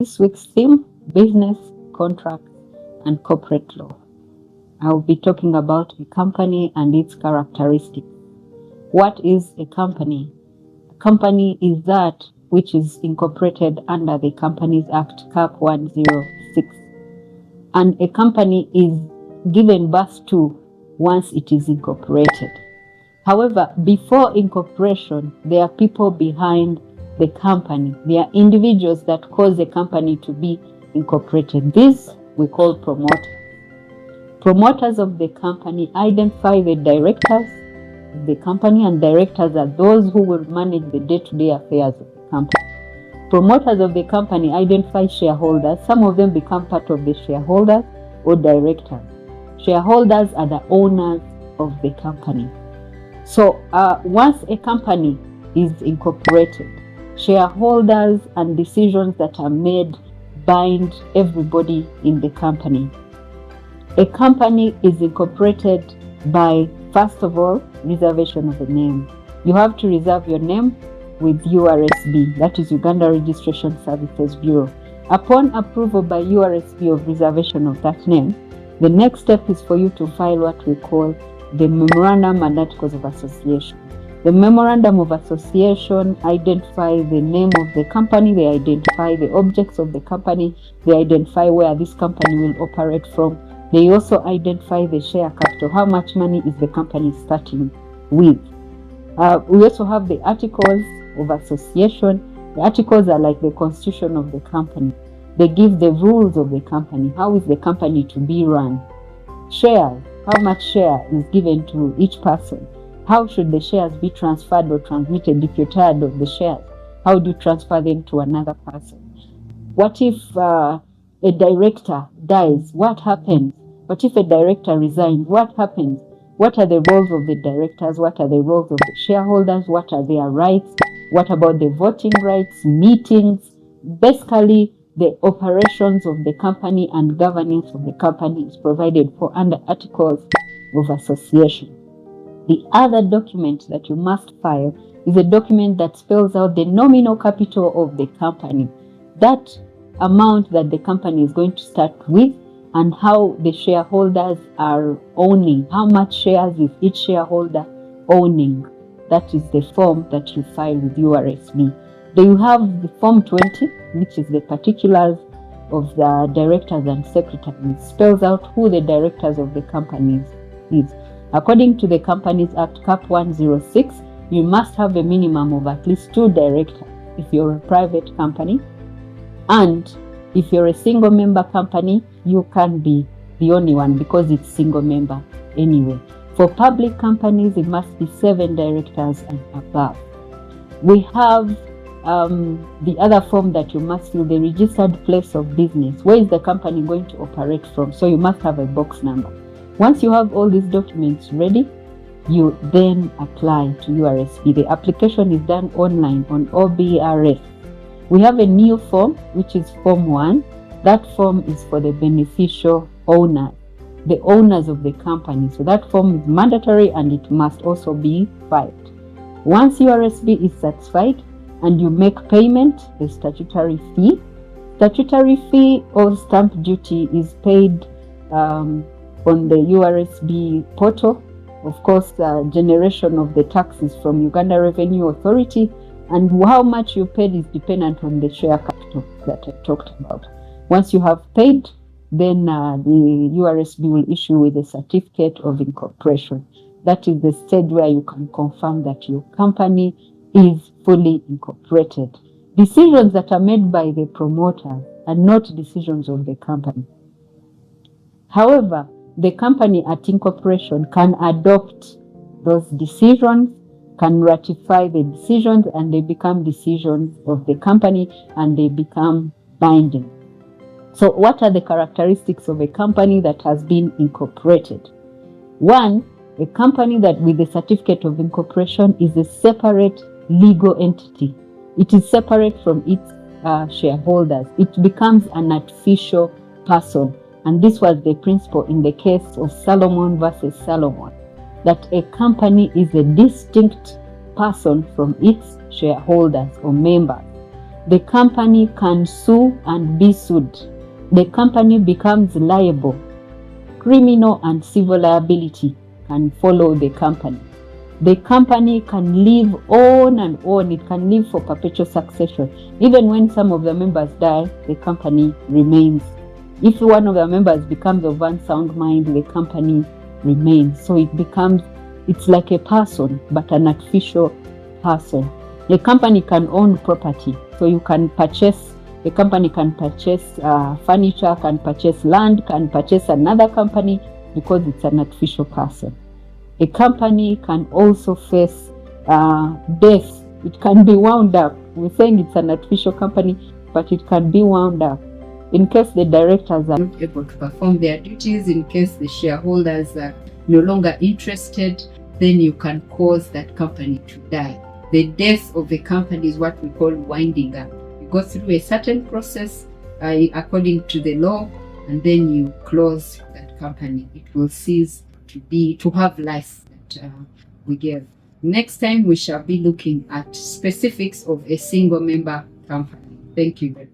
This week's theme: business, contracts, and corporate law. I'll be talking about a company and its characteristics. What is a company? A company is that which is incorporated under the Companies Act Cap 106. And a company is given birth to once it is incorporated. However, before incorporation, there are people behind the company. There are individuals that cause the company to be incorporated. These we call promoters. Promoters of the company identify the directors of the company, and directors are those who will manage the day-to-day affairs of the company. Promoters of the company identify shareholders. Some of them become part of the shareholders or directors. Shareholders are the owners of the company. So once a company is incorporated, shareholders and decisions that are made bind everybody in the company. A company is incorporated by, first of all, reservation of a name. You have to reserve your name with URSB, that is Uganda Registration Services Bureau. Upon approval by URSB of reservation of that name, the next step is for you to file what we call the Memorandum and Articles of Association. The Memorandum of Association identify the name of the company, they identify the objects of the company, they identify where this company will operate from. They also identify the share capital, how much money is the company starting with. We also have the Articles of Association. The articles are like the constitution of the company. They give the rules of the company. How is the company to be run? Shares. How much share is given to each person? How should the shares be transferred or transmitted if you're tired of the shares? How do you transfer them to another person? What if a director dies? What happens? What if a director resigns? What happens? What are the roles of the directors? What are the roles of the shareholders? What are their rights? What about the voting rights, meetings? Basically, the operations of the company and governance of the company is provided for under Articles of Association. The other document that you must file is a document that spells out the nominal capital of the company, that amount that the company is going to start with, and how the shareholders are owning, how much shares is each shareholder owning. That is the form that you file with URSB. Then you have the Form 20, which is the particulars of the directors and secretaries. It spells out who the directors of the companies is. According to the Companies Act Cap 106, you must have a minimum of at least 2 directors if you're a private company. And if you're a single member company, you can be the only one because it's single member anyway. For public companies, it must be 7 directors and above. We have the other form that you must fill, the registered place of business. Where is the company going to operate from? So you must have a box number. Once you have all these documents ready, you then apply to URSB. The application is done online on OBRS. We have a new form, which is Form 1. That form is for the beneficial owners, the owners of the company. So that form is mandatory and it must also be filed. Once URSB is satisfied and you make payment, the statutory fee. Statutory fee or stamp duty is paid on the URSB portal. Of course, generation of the taxes from Uganda Revenue Authority, and how much you paid is dependent on the share capital that I talked about. Once you have paid, then the URSB will issue with a certificate of incorporation. That is the stage where you can confirm that your company is fully incorporated. Decisions that are made by the promoter are not decisions of the company. However, the company at incorporation can adopt those decisions, can ratify the decisions, and they become decisions of the company and they become binding. So what are the characteristics of a company that has been incorporated? 1, a company that with a certificate of incorporation is a separate legal entity. It is separate from its shareholders. It becomes an official person. And this was the principle in the case of Solomon versus Solomon, that a company is a distinct person from its shareholders or members. the company can sue and be sued. The company becomes liable. Criminal and civil liability can follow the company. The company can live on and on. It can live for perpetual succession. Even when some of the members die, the company remains. If one of the members becomes of unsound mind, the company remains. So it's like a person, but an artificial person. A company can own property. So the company can purchase furniture, can purchase land, can purchase another company because it's an artificial person. A company can also face death. It can be wound up. We're saying it's an artificial company, but it can be wound up. In case the directors are not able to perform their duties, in case the shareholders are no longer interested, then you can cause that company to die. The death of the company is what we call winding up. You go through a certain process according to the law, and then you close that company. It will cease to have life that we give. Next time we shall be looking at specifics of a single member company. Thank you.